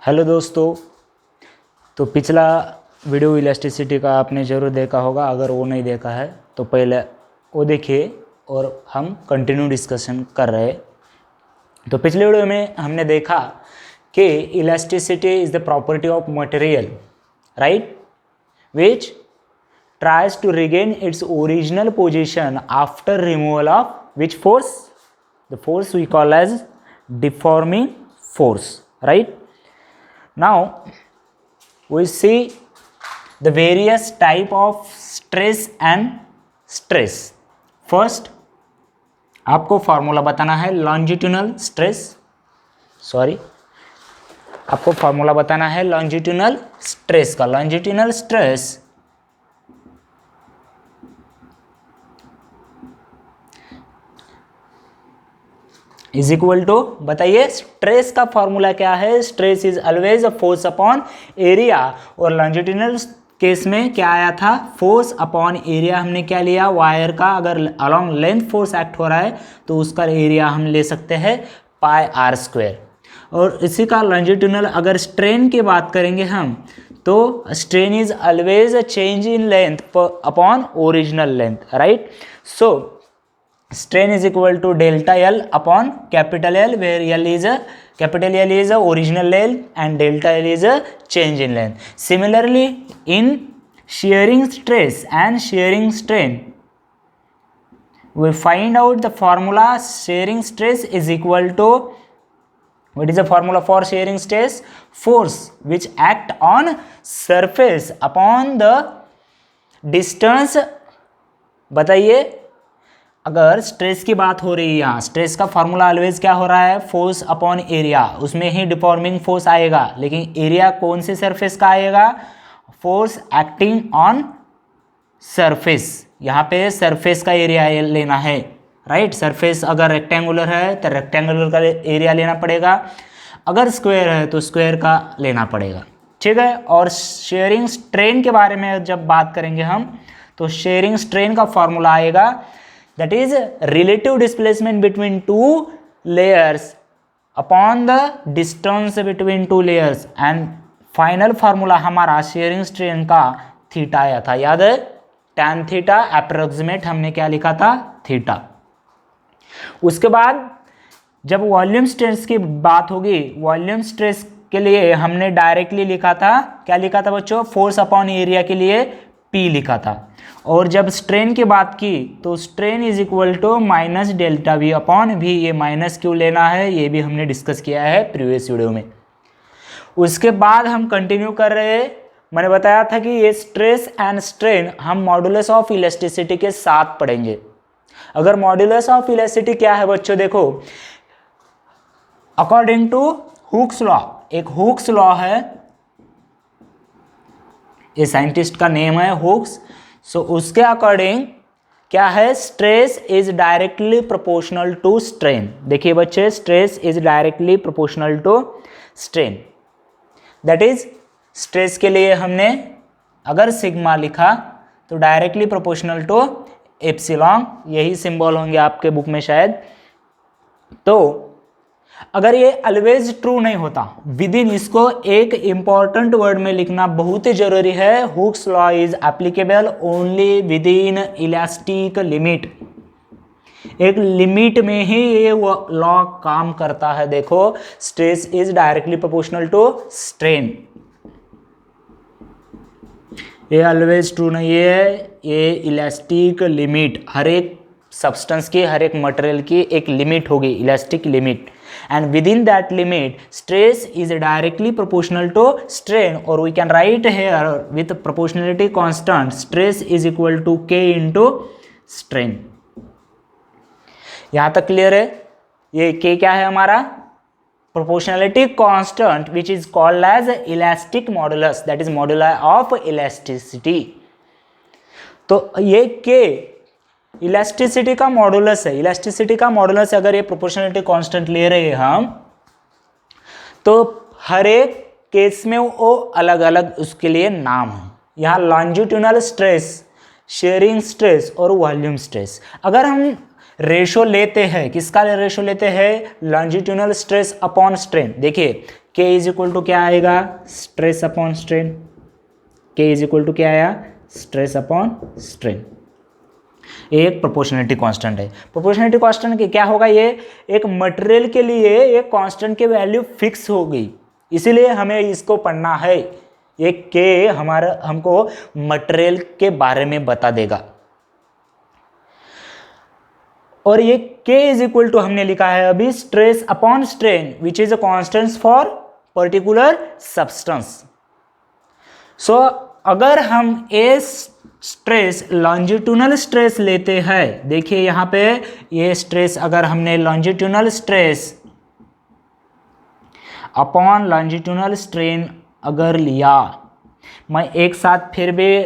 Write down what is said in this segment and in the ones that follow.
Hello दोस्तों। तो पिछला वीडियो इलास्टिसिटी का आपने ज़रूर देखा होगा। अगर वो नहीं देखा है तो पहले वो देखिए और हम कंटिन्यू डिस्कशन कर रहे हैं। तो पिछले वीडियो में हमने देखा कि elasticity is the property of material, right, which tries to regain its original position after removal of which force? The force we call as deforming force, right? Now we see the various type of stress and stress. First आपको formula बताना है लॉन्जिट्यूनल stress, आपको formula बताना है लॉन्जिट्यूनल stress का। लॉन्जिट्यूनल stress is equal to, बताइए stress का formula क्या है? Stress is always a force upon area. और लॉन्जिट्यूडनल केस में क्या आया था? फोर्स अपॉन एरिया हमने क्या लिया? वायर का अगर अलोंग लेंथ फोर्स एक्ट हो रहा है तो उसका एरिया हम ले सकते हैं पाई आर स्क्वायर। और इसी का लॉन्जिट्यूडनल अगर स्ट्रेन की बात करेंगे हम तो strain is always a change in length upon original length, right? So strain is equal to delta L upon capital L, where capital L is a original length and delta L is a change in length. Similarly, in shearing stress and shearing strain, we find out the formula. Shearing stress is equal to, what is the formula for shearing stress? Force which act on surface upon the distance। बताइए, अगर stress की बात हो रही है, यहाँ stress का formula always क्या हो रहा है? Force upon area. उसमें ही डिफॉर्मिंग फोर्स आएगा, लेकिन एरिया कौन से सरफेस का आएगा? Force acting on surface. यहाँ पे सरफेस का एरिया लेना है, राइट? सरफेस अगर रेक्टेंगुलर है तो रेक्टेंगुलर का एरिया लेना पड़ेगा, अगर स्क्वायर है तो स्क्वायर का लेना पड़ेगा, ठीक है? और शेयरिंग स्ट्रेन के बारे में जब बात करेंगे हम तो शेयरिंग स्ट्रेन का फॉर्मूला आएगा, that is relative displacement between two layers upon the distance between two layers, and final formula हमारा शेयरिंग स्ट्रेन का थीटा आया था, याद है? tan थीटा अप्रोक्सीमेट हमने क्या लिखा था? थीटा। उसके बाद जब वॉल्यूम स्ट्रेस की बात होगी, वॉल्यूम स्ट्रेस के लिए हमने डायरेक्टली लिखा था, क्या लिखा था बच्चों? फोर्स अपॉन एरिया के लिए P लिखा था। और जब स्ट्रेन की बात की तो strain is equal to minus delta V upon V. ये माइनस क्यों लेना है ये भी हमने डिस्कस किया है प्रीवियस वीडियो में। उसके बाद हम कंटिन्यू कर रहे हैं। मैंने बताया था कि ये स्ट्रेस एंड स्ट्रेन हम मॉडुलस ऑफ इलास्टिसिटी के साथ पढ़ेंगे। अगर मॉडुलस ऑफ इलास्टिसिटी क्या है बच्चों, देखो अकॉर्डिंग टू हुक्स लॉ, एक हुक्स लॉ है, ये साइंटिस्ट का नेम है हुक्स। सो उसके अकॉर्डिंग क्या है? Stress is directly proportional to strain. देखिए बच्चे, stress is directly proportional to strain. That is stress के लिए हमने अगर सिग्मा लिखा तो डायरेक्टली प्रोपोर्शनल टू एप्सिलॉन, यही सिंबल होंगे आपके बुक में शायद। तो अगर ये ऑलवेज ट्रू नहीं होता, विद इन, इसको एक इंपॉर्टेंट वर्ड में लिखना बहुत ही जरूरी है। Hooke's law is applicable only within elastic limit. एक लिमिट में ही ये लॉ काम करता है। देखो, stress is directly proportional to strain, ये ऑलवेज ट्रू नहीं है। ये इलास्टिक लिमिट, हर एक सब्सटेंस की, हर एक मटेरियल की एक लिमिट होगी, elastic limit, and within that limit stress is directly proportional to strain, or we can write here with proportionality constant, stress is equal to K into strain। यहां तक clear है? ये K क्या है हमारा? proportionality constant which is called as elastic modulus, that is moduli of elasticity। तो ये K elasticity का मॉडुलस है। इलास्टिसिटी का मॉडुलस अगर ये प्रोपोर्शनलिटी कांस्टेंट ले रहे हैं हम, तो हर एक केस में वो अलग अलग उसके लिए नाम है। यहाँ लॉन्जिट्यूडनल स्ट्रेस, शेयरिंग स्ट्रेस और वॉल्यूम स्ट्रेस। अगर हम रेशो लेते हैं, किसका रेशो लेते हैं? Longitudinal stress upon strain. देखिए K इज इक्वल टू क्या आएगा, stress upon strain. K is equal to क्या आया, स्ट्रेस अपॉन स्ट्रेन। एक प्रोपोर्शनलिटी कांस्टेंट है। प्रोपोर्शनलिटी कांस्टेंट के क्या होगा, ये एक मटेरियल के लिए एक कांस्टेंट की वैल्यू फिक्स हो गई, इसीलिए हमें इसको पढ़ना है। ये के हमको मटेरियल के बारे में बता देगा। और ये K इज इक्वल टू हमने लिखा है अभी stress upon strain which is a constant for particular substance. So अगर हम ए स्ट्रेस लॉन्जिट्यूनल स्ट्रेस लेते हैं, देखिए यहां पे ये स्ट्रेस अगर हमने लॉन्जिट्यूनल स्ट्रेस अपॉन लॉन्जिट्यूनल स्ट्रेन अगर लिया, मैं एक साथ फिर भी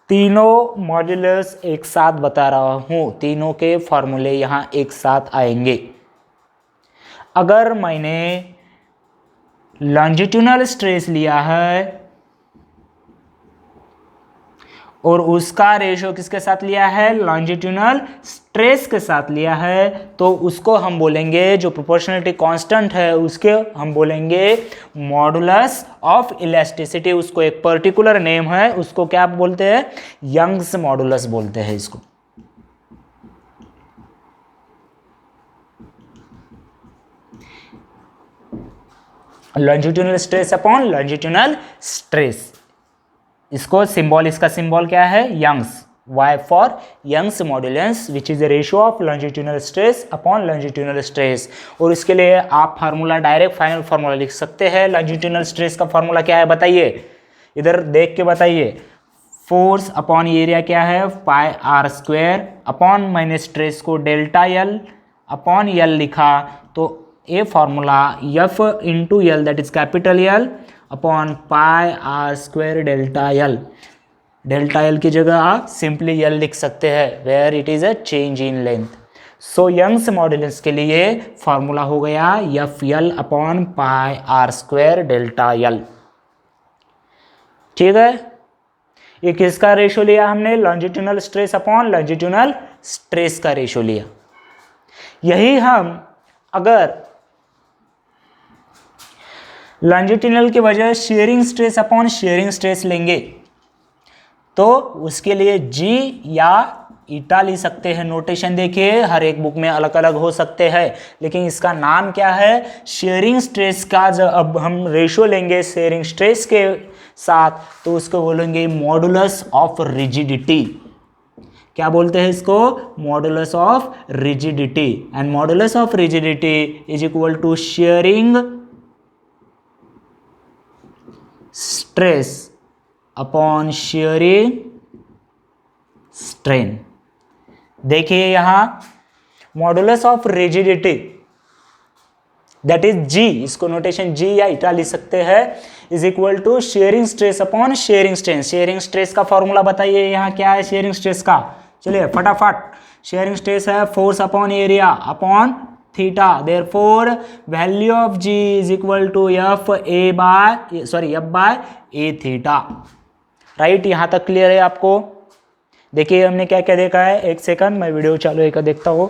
तीनों मॉड्यूलस एक साथ बता रहा हूं, तीनों के फॉर्मूले यहां एक साथ आएंगे। अगर मैंने लॉन्जिट्यूनल स्ट्रेस लिया है और उसका रेशो किसके साथ लिया है, लॉन्जिट्यूनल स्ट्रेस के साथ लिया है, तो उसको हम बोलेंगे, जो प्रोपोर्शनलिटी कांस्टेंट है उसके हम बोलेंगे मॉडुलस ऑफ इलास्टिसिटी। उसको एक पर्टिकुलर नेम है, उसको क्या बोलते हैं, यंग्स मॉडुलस बोलते हैं इसको। Longitudinal stress upon longitudinal stress, इसको सिंबल, इसका सिंबल क्या है, Young's, Y for Young's modulus which is the ratio of longitudinal stress upon longitudinal stress. और इसके लिए आप फार्मूला डायरेक्ट फाइनल फार्मूला लिख सकते हैं। लॉन्जिट्यूनल स्ट्रेस का फार्मूला क्या है बताइए, इधर देख के बताइए। फोर्स अपॉन एरिया क्या है, पाई आर स्क्वायर अपॉन मैंने स्ट्रेस को डेल्टा एल अपॉन एल लिखा, तो ये formula F into L that is capital L upon pi R square delta L. Delta L की जगह आप सिंपली एल लिख सकते हैं, where it is a change in length. So Young's modulus के लिए फार्मूला हो गया F L upon pi R square delta L. ठीक है, ये किसका रेशो लिया हमने, लॉन्जिट्यूनल स्ट्रेस अपॉन लॉन्जिट्यूनल स्ट्रेस का रेशो लिया। यही हम अगर लॉन्जिट्यूनल के बजाय sharing stress upon sharing stress लेंगे तो उसके लिए G या ईटा ले सकते हैं। नोटेशन देखिए हर एक बुक में अलग अलग हो सकते हैं, लेकिन इसका नाम क्या है, शेयरिंग स्ट्रेस का जब हम रेशो लेंगे शेयरिंग स्ट्रेस के साथ तो उसको बोलेंगे मॉडुलस ऑफ रिजिडिटी। क्या बोलते हैं इसको, modulus of rigidity. And modulus of rigidity is equal to shearing stress upon shearing strain. देखिए यहां modulus of rigidity that is G, इसको नोटेशन G या ईटा लिख सकते हैं, is equal to shearing stress upon shearing strain. Shearing stress का formula बताइए, यहाँ क्या है शेयरिंग स्ट्रेस का, चलिए फटाफट। शेयरिंग स्ट्रेस है force upon area upon theta, therefore value of G is equal to F by A theta. Right, यहां तक क्लियर है आपको। देखिए हमने क्या क्या देखा है, एक सेकंड मैं वीडियो चालू एक देखता हूं।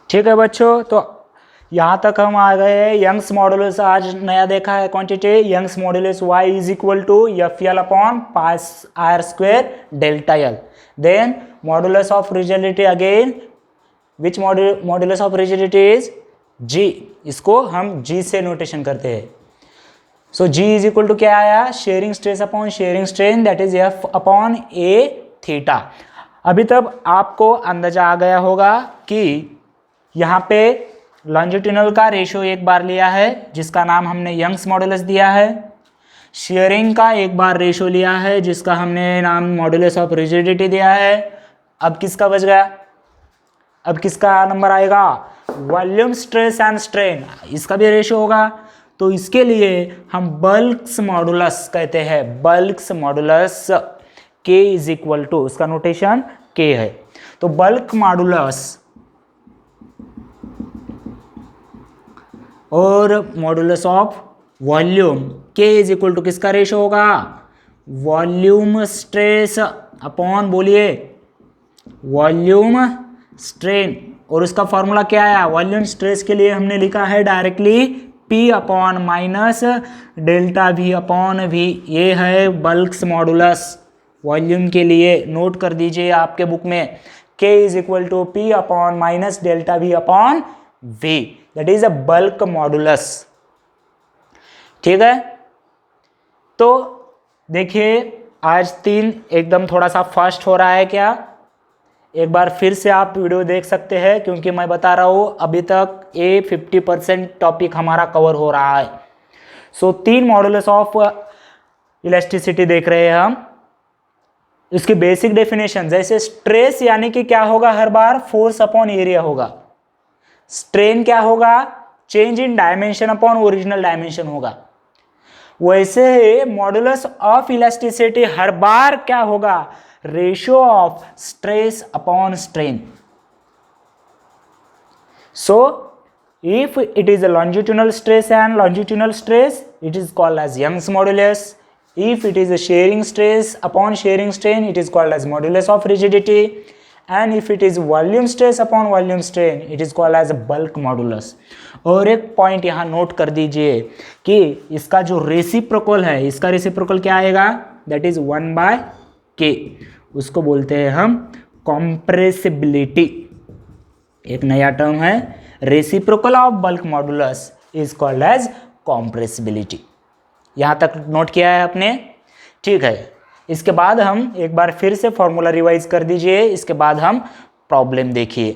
ठीक है बच्चों, तो यहां तक हम आ गए हैं। यंग्स मॉडुलस आज नया देखा है quantity, Young's modulus Y is equal to F L upon pi R square delta L. Then modulus of rigidity again, which modulus of rigidity is G, इसको हम G से नोटेशन करते हैं। So G is equal to क्या आया, shearing stress upon shearing strain that is F upon A theta. अभी तक आपको अंदाजा आ गया होगा कि यहाँ पे लॉन्जिट्यूनल का रेशियो एक बार लिया है जिसका नाम हमने यंग्स मॉडुलस दिया है, शेयरिंग का एक बार रेशियो लिया है जिसका हमने नाम मॉडुलस ऑफ रिजिडिटी दिया है। अब किसका बच गया, अब किसका नंबर आएगा, वॉल्यूम स्ट्रेस एंड स्ट्रेन, इसका भी रेशियो होगा। तो इसके लिए हम बल्क्स मॉडुलस कहते हैं, bulks modulus K is equal to, उसका नोटेशन K है। तो बल्क मॉडुलस और modulus of volume K is equal to किसका रेशो होगा, वॉल्यूम स्ट्रेस अपॉन, बोलिए वॉल्यूम स्ट्रेन। और उसका फॉर्मूला क्या आया, वॉल्यूम स्ट्रेस के लिए हमने लिखा है directly P upon minus delta V upon V, ये है बल्क्स मॉडुलस वॉल्यूम के लिए। नोट कर दीजिए आपके बुक में, K is equal to P upon minus delta V upon V, that is a bulk modulus. ठीक है, तो देखिए आज 3 एकदम थोड़ा सा फास्ट हो रहा है क्या, एक बार फिर से आप वीडियो देख सकते हैं, क्योंकि मैं बता रहा हूँ अभी तक ये 50% टॉपिक हमारा कवर हो रहा है। सो 3 मॉडुलस ऑफ इलास्टिसिटी देख रहे हैं हम। इसकी बेसिक डेफिनेशन, जैसे स्ट्रेस यानी कि क्या होगा, हर बार फोर्स अपॉन एरिया होगा। स्ट्रेन क्या होगा, change in dimension upon original dimension होगा। वैसे ही मॉडुलस ऑफ इलास्टिसिटी हर बार क्या होगा, ratio of stress upon strain. So if it is a longitudinal stress and longitudinal stress, it is called as Young's modulus. If it is a shearing stress upon shearing strain, it is called as modulus of rigidity. And if it is volume stress upon volume strain, it is called as a bulk modulus. और एक point यहाँ note कर दीजिए कि इसका जो reciprocal है, इसका रेसिप्रोकल क्या आएगा, दैट इज 1/k, उसको बोलते हैं हम कॉम्प्रेसिबिलिटी। एक नया टर्म है, reciprocal of bulk modulus is called as compressibility. यहाँ तक नोट किया है आपने, ठीक है। इसके बाद हम एक बार फिर से फॉर्मूला रिवाइज कर दीजिए, इसके बाद हम प्रॉब्लम देखिए।